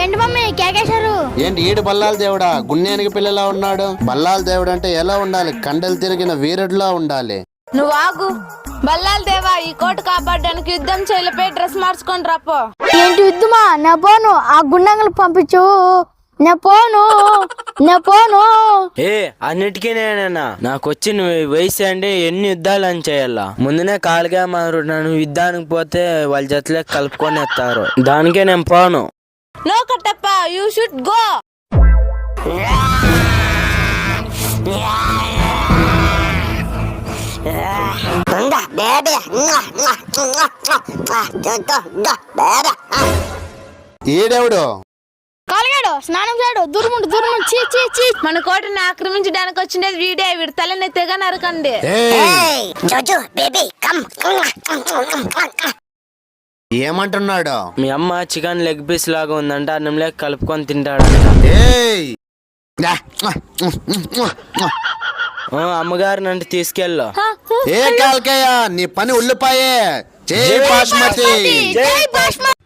ఏంటి మమ్మీ కేకేశారు? ఏంటి ఈడు బల్లాల దేవుడా? గున్నేనికి పిల్లలా ఉన్నాడు. బల్లాల దేవుడు అంటే ఎలా ఉండాలి? కండలు తిరిగిన వీరుడిలా ఉండాలి. నువ్వు ఆగు. బల్లాల దేవా, ఈ కోట కాపాడడానికి యుద్ధం చేయలేపై డ్రెస్ మార్చుకొని రాపో. ఏంటి యుద్ధమా? నా పోను, ఆ గుండంగులు పంపించు. నా పోను. ఏ అన్నిటికీ నేనేనా? నాకు వచ్చిన వయసు అంటే ఎన్ని యుద్ధాలు అని చేయాలా? ముందునే కాలుగా మారు నన్ను యుద్ధానికి పోతే వాళ్ళ జతలే కలుపుకొని ఎత్తారు. దానికే నేను పోను. No Kattappa, you should go. ఈడెవడు? కాలగాడు స్నానం చేయడు. దుర్ముండు చీ చీ చీ. మన కోటని ఆక్రమించడానికి వచ్చిండేది వీడే. వీడి తలని తెగ నరకండి. ఏమంటున్నాడు? మీ అమ్మ చికెన్ లెగ్ పీస్ లాగా ఉందంట, అన్నంలో కలుపుకొని తింటాడు. అమ్మగారు నన్ను తీసుకెళ్ళు. ఏ కాల్కయ్య, నీ పని ఉల్లిపాయే. జై బాస్మతి. జై బాస్మతి.